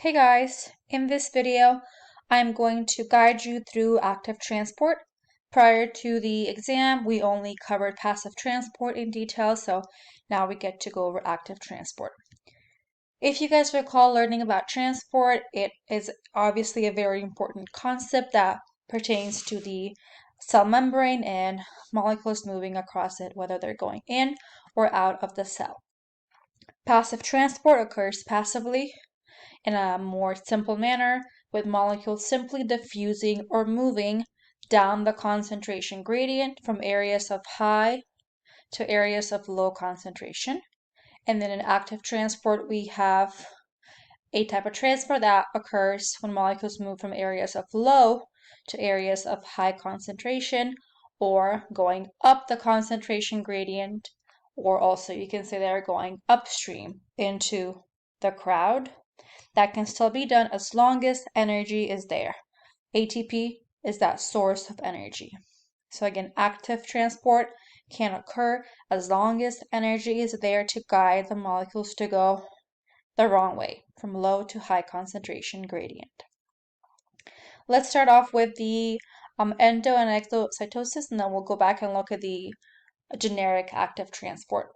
Hey guys, in this video, I'm going to guide you through active transport. Prior to the exam, we only covered passive transport in detail, so now we get to go over active transport. If you guys recall learning about transport, it is obviously a very important concept that pertains to the cell membrane and molecules moving across it, whether they're going in or out of the cell. Passive transport occurs passively in a more simple manner, with molecules simply diffusing or moving down the concentration gradient from areas of high to areas of low concentration. And then in active transport, we have a type of transport that occurs when molecules move from areas of low to areas of high concentration, or going up the concentration gradient, or also you can say they're going upstream into the crowd. That can still be done as long as energy is there. ATP is that source of energy. So again, active transport can occur as long as energy is there to guide the molecules to go the wrong way, from low to high concentration gradient. Let's start off with the endo and exocytosis, and then we'll go back and look at the generic active transport.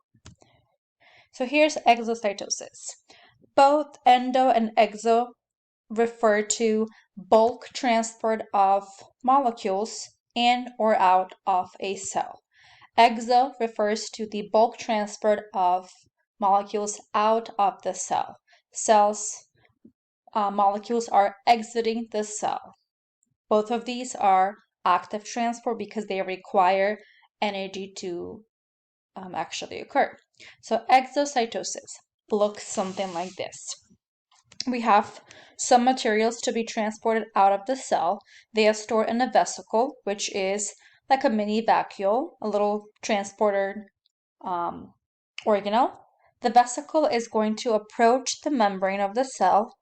So here's exocytosis. Both endo and exo refer to bulk transport of molecules in or out of a cell. Exo refers to the bulk transport of molecules out of the cell. Molecules are exiting the cell. Both of these are active transport because they require energy to actually occur. So exocytosis looks something like this. We have some materials to be transported out of the cell. They are stored in a vesicle, which is like a mini vacuole, a little transporter organelle. The vesicle is going to approach the membrane of the cell,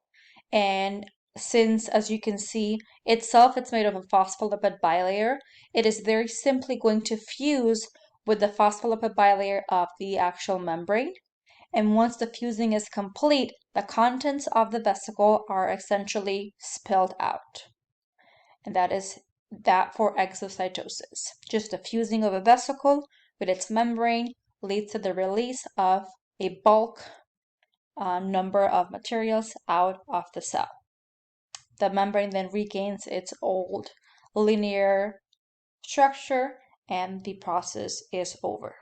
and since, as you can see, it's made of a phospholipid bilayer, it is very simply going to fuse with the phospholipid bilayer of the actual membrane. And once the fusing is complete, the contents of the vesicle are essentially spilled out. And that is that for exocytosis. Just the fusing of a vesicle with its membrane leads to the release of a bulk number of materials out of the cell. The membrane then regains its old linear structure and the process is over.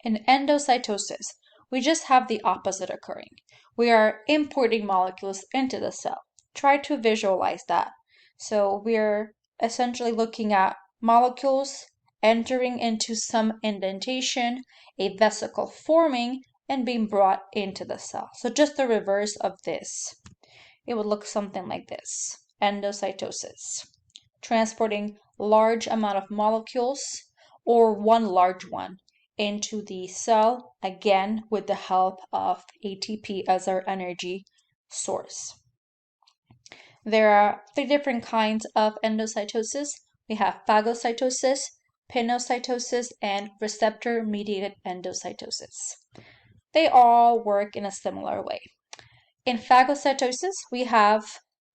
In endocytosis, we just have the opposite occurring. We are importing molecules into the cell. Try to visualize that. So we're essentially looking at molecules entering into some indentation, a vesicle forming, and being brought into the cell. So just the reverse of this. It would look something like this. Endocytosis. Transporting large amount of molecules, or one large one, into the cell, again with the help of ATP as our energy source. There are three different kinds of endocytosis. We have phagocytosis, pinocytosis, and receptor-mediated endocytosis. They all work in a similar way. In phagocytosis, we have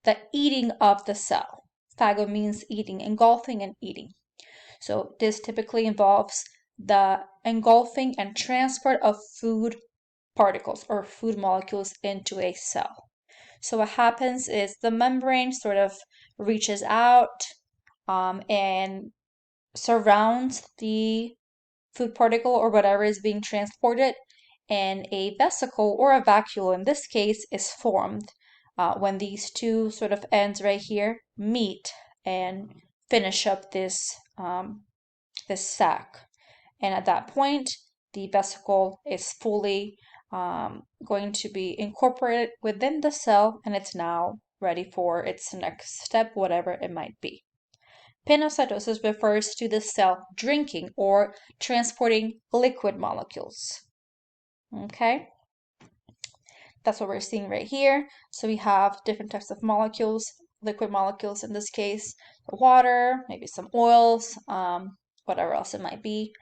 the eating of the cell. Phago means eating, engulfing and eating. So this typically involves the engulfing and transport of food particles or food molecules into a cell. So what happens is the membrane sort of reaches out and surrounds the food particle or whatever is being transported, and a vesicle or a vacuole in this case is formed when these two sort of ends right here meet and finish up this sac. And at that point, the vesicle is fully going to be incorporated within the cell, and it's now ready for its next step, whatever it might be. Pinocytosis refers to the cell drinking or transporting liquid molecules. Okay, that's what we're seeing right here. So we have different types of molecules, liquid molecules in this case, water, maybe some oils, whatever else it might be.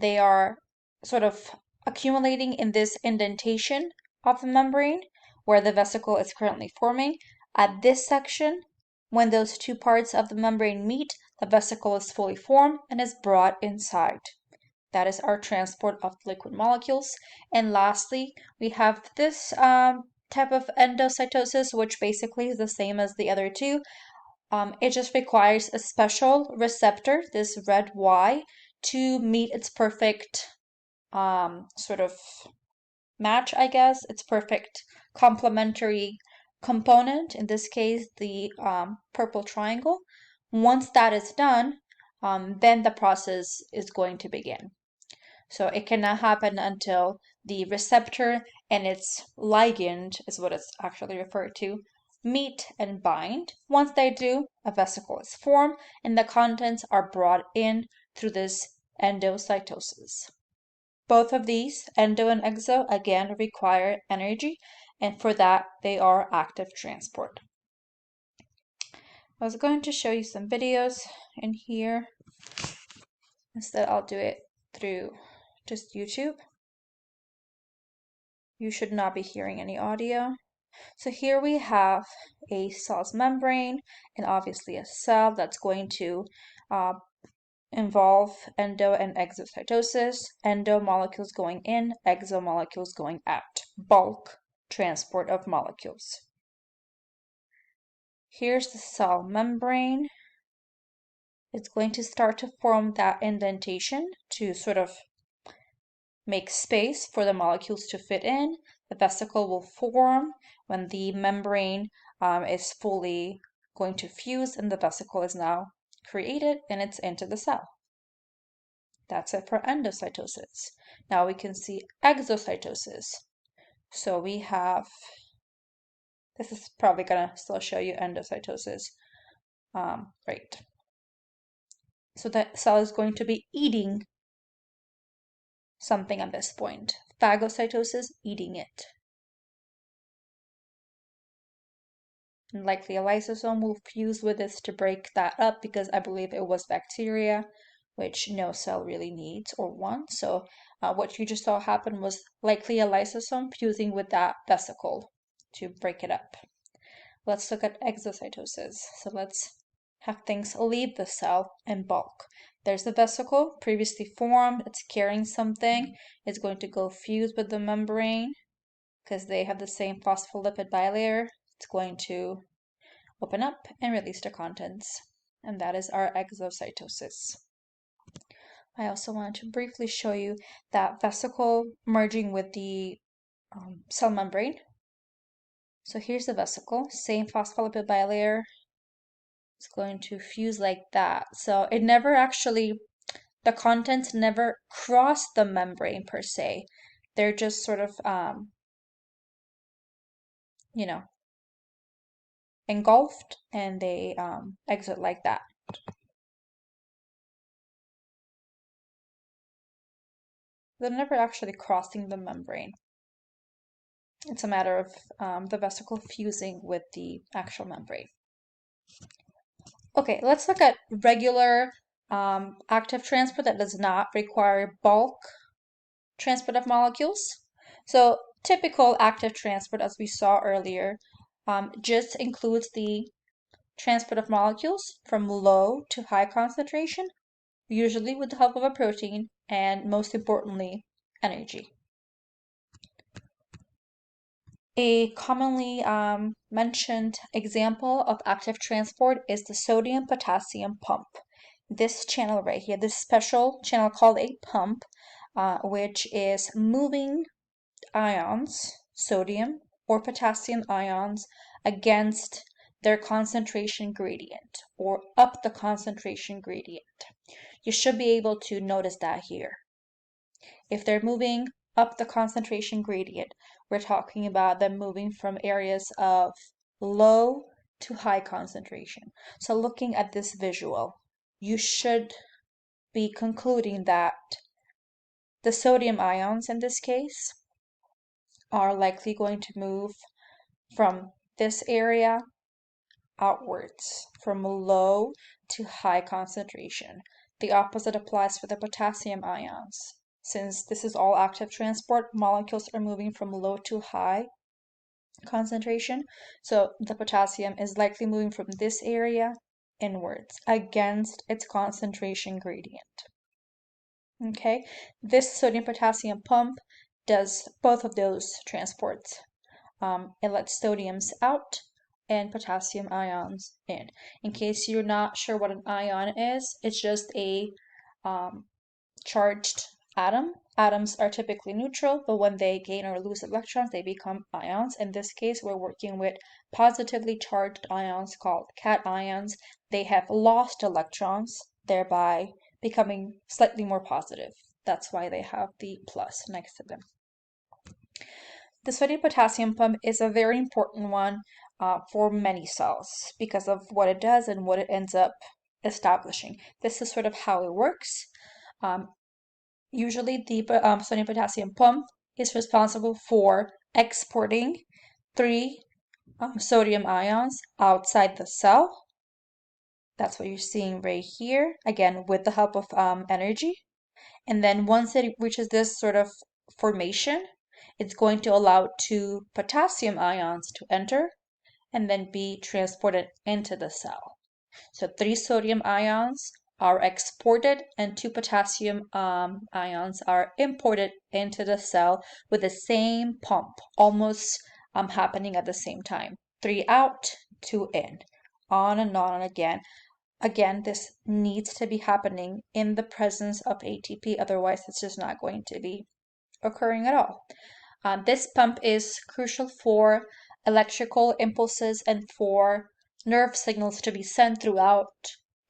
They are sort of accumulating in this indentation of the membrane, where the vesicle is currently forming. At this section, when those two parts of the membrane meet, the vesicle is fully formed and is brought inside. That is our transport of liquid molecules. And lastly, we have this type of endocytosis, which basically is the same as the other two. It just requires a special receptor, this red Y, to meet its perfect sort of match, I guess. Its perfect complementary component, in this case, the purple triangle. Once that is done, then the process is going to begin. So it cannot happen until the receptor and its ligand, is what it's actually referred to, meet and bind. Once they do, a vesicle is formed and the contents are brought in through this endocytosis. Both of these, endo and exo, again require energy, and for that they are active transport. I was going to show you some videos in here. Instead, I'll do it through just YouTube. You should not be hearing any audio. So here we have a cell's membrane and obviously a cell that's going to involve endo and exocytosis. Endo molecules going in, exo molecules going out. Bulk transport of molecules. Here's the cell membrane. It's going to start to form that indentation to sort of make space for the molecules to fit in. The vesicle will form when the membrane is fully going to fuse and the vesicle is now created and it's into the cell. That's it for endocytosis. Now we can see exocytosis. So we have, this is probably going to still show you endocytosis. Right. So that cell is going to be eating something at this point. Phagocytosis, eating it. And likely a lysosome will fuse with this to break that up because I believe it was bacteria, which no cell really needs or wants. So what you just saw happen was likely a lysosome fusing with that vesicle to break it up. Let's look at exocytosis. So let's have things leave the cell in bulk. There's the vesicle previously formed. It's carrying something. It's going to go fuse with the membrane because they have the same phospholipid bilayer. It's going to open up and release the contents. And that is our exocytosis. I also wanted to briefly show you that vesicle merging with the cell membrane. So here's the vesicle, same phospholipid bilayer. It's going to fuse like that. So it never actually, the contents never cross the membrane per se. They're just sort of, engulfed and they exit like that. They're never actually crossing the membrane. It's a matter of the vesicle fusing with the actual membrane. Okay, let's look at regular active transport that does not require bulk transport of molecules. So typical active transport, as we saw earlier, just includes the transport of molecules from low to high concentration, usually with the help of a protein, and most importantly, energy. A commonly mentioned example of active transport is the sodium-potassium pump. This channel right here, this special channel called a pump, which is moving ions, sodium or potassium ions, against their concentration gradient or up the concentration gradient. You should be able to notice that here. If they're moving up the concentration gradient, we're talking about them moving from areas of low to high concentration. So looking at this visual, you should be concluding that the sodium ions in this case are likely going to move from this area outwards, from low to high concentration. The opposite applies for the potassium ions. Since this is all active transport, molecules are moving from low to high. concentration. So the potassium is likely moving from this area inwards against its concentration gradient. Okay, this sodium potassium pump does both of those transports. It lets sodiums out and potassium ions in. In case you're not sure what an ion is, it's just a charged atom. Atoms are typically neutral, but when they gain or lose electrons, they become ions. In this case, we're working with positively charged ions called cations. They have lost electrons, thereby becoming slightly more positive. That's why they have the plus next to them. The sodium potassium pump is a very important one for many cells because of what it does and what it ends up establishing. This is sort of how it works. Usually the sodium potassium pump is responsible for exporting 3 sodium ions outside the cell. That's what you're seeing right here, again, with the help of energy. And then once it reaches this sort of formation, it's going to allow 2 potassium ions to enter and then be transported into the cell. So 3 sodium ions are exported and 2 potassium ions are imported into the cell with the same pump, almost happening at the same time. 3 out, 2 in, on and on and again. Again, this needs to be happening in the presence of ATP, otherwise it's just not going to be occurring at all. This pump is crucial for electrical impulses and for nerve signals to be sent throughout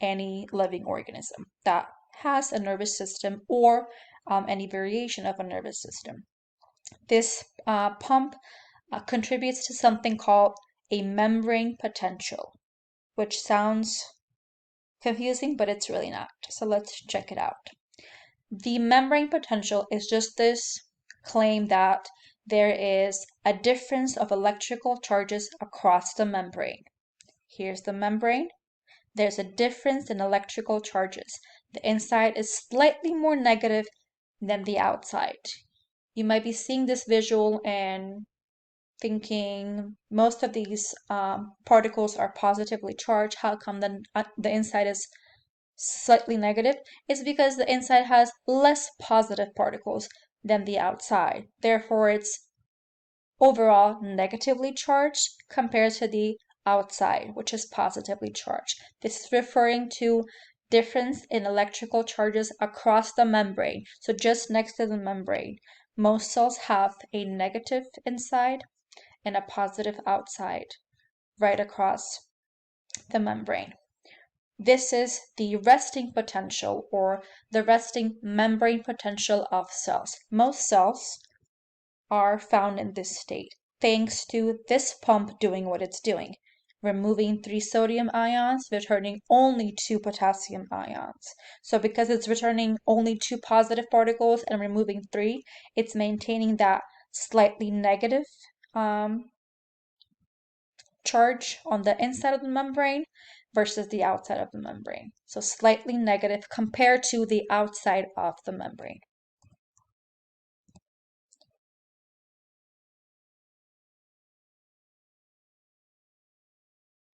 any living organism that has a nervous system or any variation of a nervous system. This pump contributes to something called a membrane potential, which sounds confusing, but it's really not. So let's check it out. The membrane potential is just this claim that there is a difference of electrical charges across the membrane. Here's the membrane. There's a difference in electrical charges. The inside is slightly more negative than the outside. You might be seeing this visual and thinking most of these particles are positively charged. How come the inside is slightly negative? It's because the inside has less positive particles than the outside. Therefore, it's overall negatively charged compared to the outside, which is positively charged. This is referring to difference in electrical charges across the membrane. So just next to the membrane, most cells have a negative inside and a positive outside right across the membrane. This is the resting potential or the resting membrane potential of cells. Most cells are found in this state thanks to this pump doing what it's doing, removing 3 sodium ions, returning only 2 potassium ions. So because it's returning only 2 positive particles and removing 3, it's maintaining that slightly negative charge on the inside of the membrane versus the outside of the membrane. So slightly negative compared to the outside of the membrane.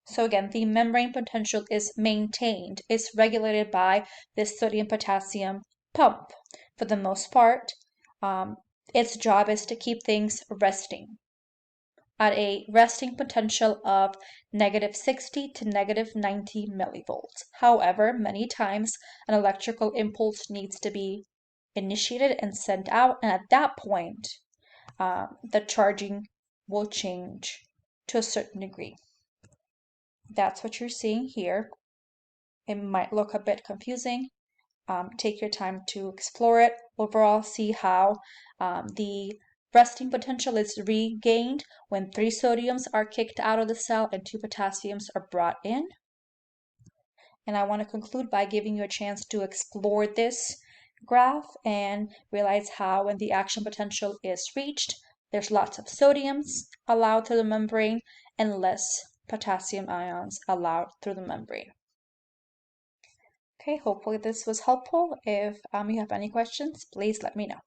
So again, the membrane potential is maintained, it's regulated by this sodium potassium pump. For the most part, its job is to keep things resting at a resting potential of -60 to -90 millivolts. However, many times an electrical impulse needs to be initiated and sent out, and at that point, the charging will change to a certain degree. That's what you're seeing here. It might look a bit confusing. Take your time to explore it. Overall, see how the resting potential is regained when 3 sodiums are kicked out of the cell and 2 potassiums are brought in. And I want to conclude by giving you a chance to explore this graph and realize how when the action potential is reached, there's lots of sodiums allowed through the membrane and less potassium ions allowed through the membrane. Okay, hopefully this was helpful. If you have any questions, please let me know.